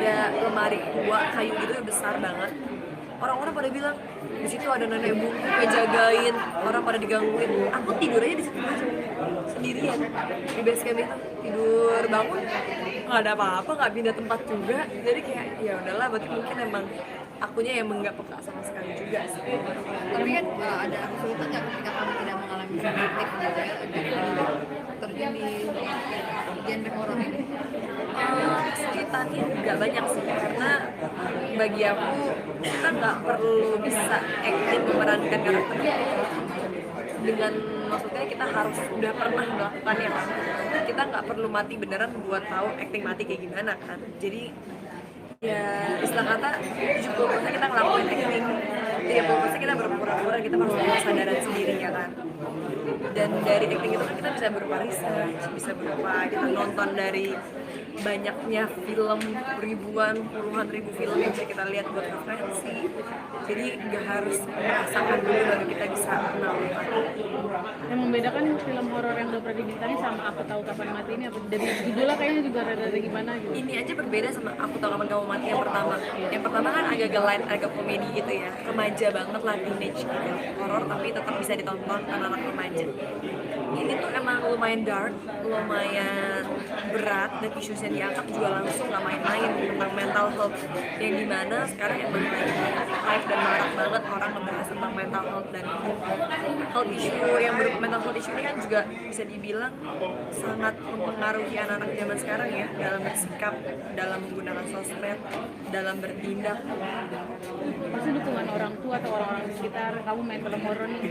ada lemari tua kayu gitu yang besar banget. Orang-orang pada bilang di situ ada nenek bungku kayak jagain, orang pada digangguin. Aku tidur aja di situ aja sendirian di base camp itu, tidur bangun nggak ada apa-apa, nggak pindah tempat juga. Jadi kayak ya udahlah, berarti mungkin emang akunya yang nggak peka sama sekali juga sih. Tapi kan ada kesulitan nggak ketika kamu tidak mengalami traumatik gitu ya, terjun di genre horor ini? Kesulitannya nggak banyak sih, karena bagi aku kita nggak perlu bisa acting memerankan karakter dengan, maksudnya kita harus udah pernah melakukannya kan. Kita nggak perlu mati beneran buat tahu acting mati kayak gimana kan. Jadi ya istilah kata 70% kita ngelakuin acting, 30% kita berpura-pura, kita harus punya kesadaran sendiri ya kan. Dan dari acting itu kan kita bisa berupa research, bisa berupa kita nonton dari banyaknya film, ribuan, puluhan ribu film yang bisa kita lihat buat referensi. Jadi nggak harus merasakan dulu baru kita bisa melakukan. Yang membedakan film horor yang udah pernah dibintangi sama Aku Tahu Kapan Mati ini apa? Dari judulnya kayaknya juga rada-rada gimana gitu. Ini aja berbeda sama Aku Tahu Kapan Kamu Mati yang pertama. Yang pertama kan agak light, agak komedi gitu ya, remaja banget lah, teenage gitu, horor tapi tetap bisa ditonton anak-anak remaja. Ini tuh emang lumayan dark, lumayan berat, dan isu yang diangkat juga langsung nggak main-main tentang mental health, yang dimana sekarang emang lagi hype dan marak banget orang membahas tentang mental health dan health issue. Yang mental health issue ini kan juga bisa dibilang sangat mempengaruhi anak-anak zaman sekarang ya, dalam bersikap, dalam menggunakan sosmed, dalam bertindak. Pasti dukungan orang tua atau orang-orang di sekitar kamu main film horor nih,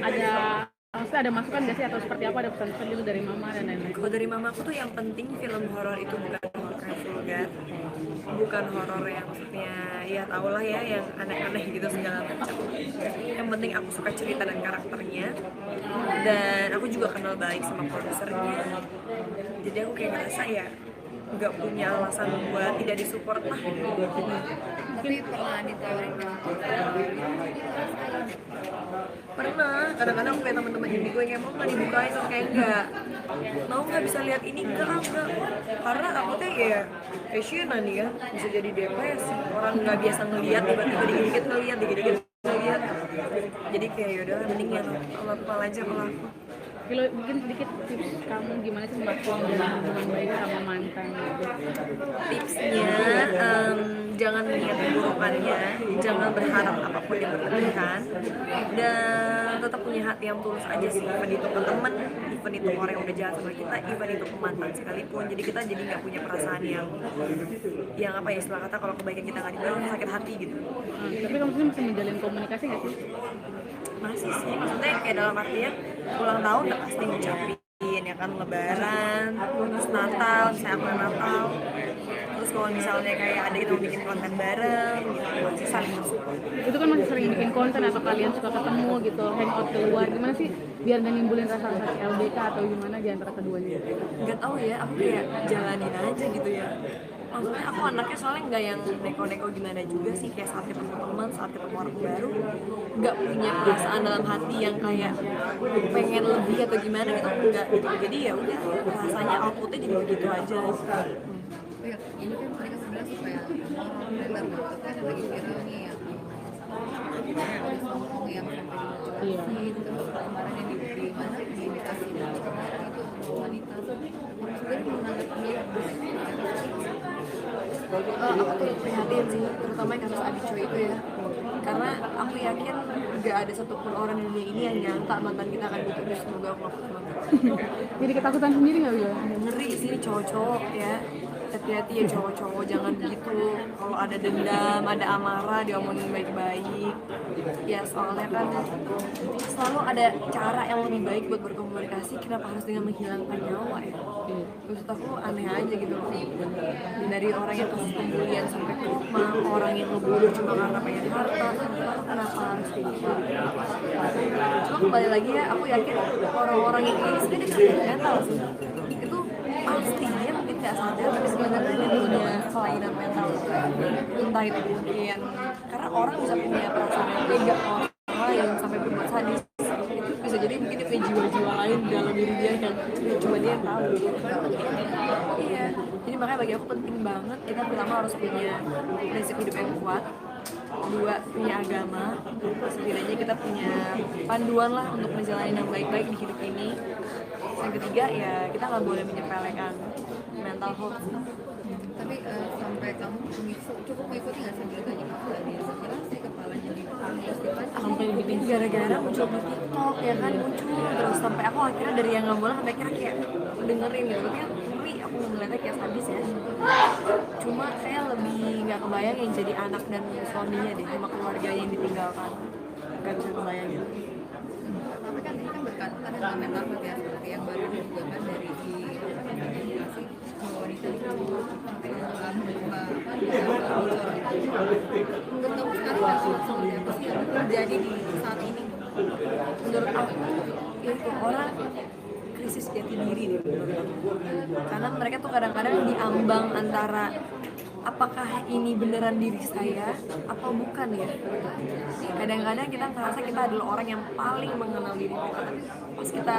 maksudnya ada masukan nggak sih atau seperti apa, ada pesan-pesan gitu dari mama dan lain-lain? Kalau dari mamaku tuh yang penting film horor itu bukan horor yang vulgar, bukan horor yang maksudnya ya tau lah ya, yang aneh-aneh gitu segala macam. Yang penting aku suka cerita dan karakternya, dan aku juga kenal baik sama produsernya. Jadi aku kayak ngerasa ya nggak punya alasan buat tidak disupport lah. Tapi pernah ditawarin nggak? Pernah, kadang-kadang aku kayak teman-teman ini gue kayak mau nggak dibukain, terus kayak enggak mau, nggak bisa lihat ini, enggak karena aku tuh ya Asian nih kan, bisa jadi depresi, orang nggak biasa ngelihat tiba-tiba dikit-dikit ngelihat, jadi kayak yaudah mending yang Allah aja kalau aku. Kalau bikin sedikit tips kamu gimana sih melakukan hubungan baik sama mantan gitu? Tipsnya jangan lihat keburukannya, jangan berharap apapun yang berlebihan, dan tetap punya hati yang tulus aja sih. Even itu ke temen, even itu orang yang udah jahat sama kita, even itu ke mantan sekalipun. Jadi kita jadi nggak punya perasaan yang apa ya, istilah kata kalau kebaikan kita nggak dibalas sakit hati gitu. Tapi kamu sih masih menjalin komunikasi nggak sih? Masih sih, maksudnya kayak dalam artian ulang tahun udah pasti ngucapin ya kan, lebaran, terus Natal, misalnya aku Natal. Terus kalau misalnya kayak ada kita mau bikin konten bareng gitu, masih saling mensupport. Itu kan masih sering bikin konten atau kalian suka ketemu gitu, hangout keluar, gimana sih biar nggak nimbulin rasa-rasa LDK atau gimana di antara keduanya? Nggak tahu ya, aku kayak jalanin aja gitu ya. Maksudnya aku anaknya soalnya nggak yang neko-neko gimana juga sih, kayak saat ketemu teman, saat ketemu orang baru nggak punya perasaan dalam hati yang kayak pengen lebih atau gimana gitu, enggak gitu. Jadi ya udah, rasanya outputnya jadi begitu aja. Ya, ini kan mereka sebenarnya supaya trailer gitu kan yang lagi viral nih yang ada songkong yang sampai dimutilasi, terus kemarin yang di mana di Bekasi dan itu wanita sebenarnya menanggapi Aku turut prihatin sih, terutama yang kasus Abicu itu ya, karena aku yakin gak ada satupun orang di dunia ini yang nyangka mantan kita akan diputus. Semoga aku gak putus mantan. Jadi ketakutan sendiri nggak Bila? Ngeri sih cowok-cowok ya, hati-hati ya cowok-cowok, jangan begitu. Kalau ada dendam, ada amarah, diomongin baik-baik ya, soalnya kan selalu ada cara yang lebih baik buat berkomunikasi. Kenapa harus dengan menghilangkan nyawa ya? Maksud aku aneh aja gitu loh, dari orang yang kasus pembulian sampai ke rumah, orang yang ngebunuh cuma karena pengen harta, kenapa harus kayak gitu? Cuma kembali lagi ya, aku yakin orang-orang yang ini sebenarnya sakit mental sih, itu pasti dia mungkin nggak sadar, tapi sebenarnya dia punya kelainan mental. Entah itu mungkin karena orang bisa punya perasaan yang beda orang lain sampai berbuat sadis, itu bisa jadi mungkin dia punya jiwa-jiwa lain di dalam diri dia kan cuma dia yang tahu. Iya, jadi makanya bagi aku penting banget kita pertama harus punya prinsip hidup yang kuat, dua punya agama, setidaknya kita punya panduan lah untuk menjalani yang baik-baik di hidup ini. Yang ketiga ya kita nggak boleh menyepelekan mental health. Tapi sampai kamu cukup mengikuti nggak sih beritanya itu dari sekilas si kepalanya di festival Sampai bikin gara-gara muncul di TikTok ya kan, muncul terus sampai aku akhirnya dari yang nggak boleh sampai akhirnya kayak dengerin gitu kan, ngeri aku ngeliatnya kayak sadis ya. Cuma saya lebih nggak kebayang yang jadi anak dan suaminya deh, sama keluarganya yang ditinggalkan, nggak bisa kebayangin. tapi kan ini kan berkaitan dengan mental health ya, seperti yang baru juga kan dari aplikasi wanita itu sampai membuka menurut kamu sekarang mental seperti apa sih yang terjadi di saat ini? Menurut aku itu orang krisis jati diri deh menurut aku. Karena mereka tuh kadang-kadang diambang antara apakah ini beneran diri saya apa bukan ya. Kadang-kadang kita ngerasa kita adalah orang yang paling mengenal diri kita, tapi pas kita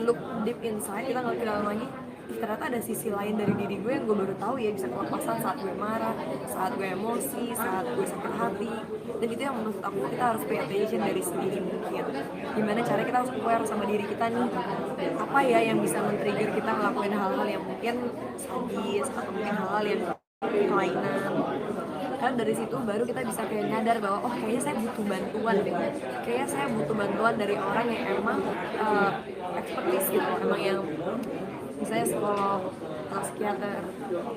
look deep inside kita nggak kenal lagi, ternyata ada sisi lain dari diri gue yang gue baru tahu ya, bisa kelepasan saat gue marah, saat gue emosi, saat gue sakit hati. Dan itu yang menurut aku kita harus pay attention dari sendiri mungkin. Gimana cara kita harus aware sama diri kita nih, apa ya yang bisa men-trigger kita ngelakuin hal-hal yang mungkin sadis atau mungkin hal-hal yang kelainan. Kan dari situ baru kita bisa kayak nyadar bahwa oh kayaknya saya butuh bantuan deh, kayaknya saya butuh bantuan dari orang yang emang expertise gitu, emang yang misalnya psikolog atau psikiater.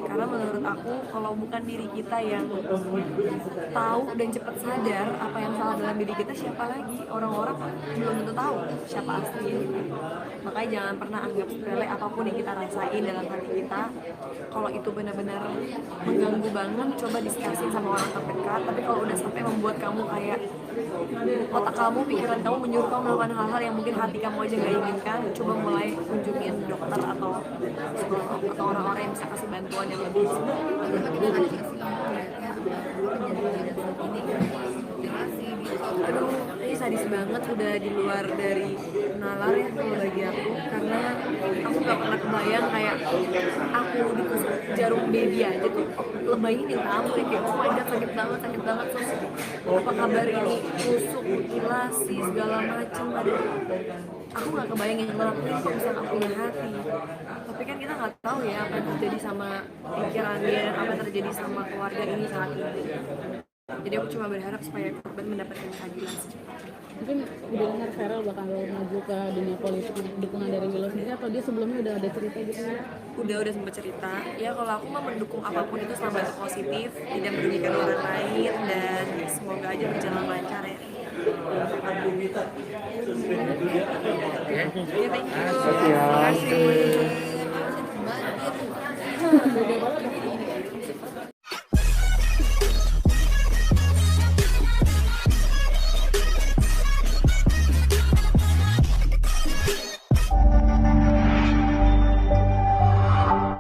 Karena menurut aku kalau bukan diri kita yang tahu dan cepat sadar apa yang salah dalam diri kita, siapa lagi? Orang-orang belum tentu tahu siapa aslinya. Makanya jangan pernah anggap sepele apapun yang kita rasain dalam hati kita. Kalau itu benar-benar mengganggu banget, coba diskusi sama orang terdekat. Tapi kalau udah sampai membuat kamu kayak otak kamu, pikiran kamu menyuruh kamu melakukan hal-hal yang mungkin hati kamu aja gak inginkan, coba mulai kunjungin dokter atau psikolog atau orang-orang yang bisa kasih bantuan yang lebih. Aduh, ini sadis banget, udah di luar dari nalar ya kalau bagi aku, karena aku gak pernah kebayang kayak aku ditusuk jarum baby aja tuh lebaynya minta ampun ya, kayak oh my god sakit banget terus apa kabar ini, tusuk, mutilasi segala macam. Aduh, aku gak kebayang yang ngelakuin kok bisa gak punya hati. Tapi kan kita gak tahu ya apa yang terjadi sama pikiran dia dan apa yang terjadi sama keluarga ini saat ini. Jadi aku cuma berharap supaya korban mendapatkan keadilan secepatnya. mungkin udah dengar Feral bakal maju ke dunia politik, dukungan dari Willow sendiri atau dia sebelumnya udah ada cerita gitu ya? Udah sempat cerita ya, kalau aku mah mendukung apapun itu selama itu positif, tidak merugikan orang lain, dan semoga aja berjalan lancar ya. Thank you. Terima kasih.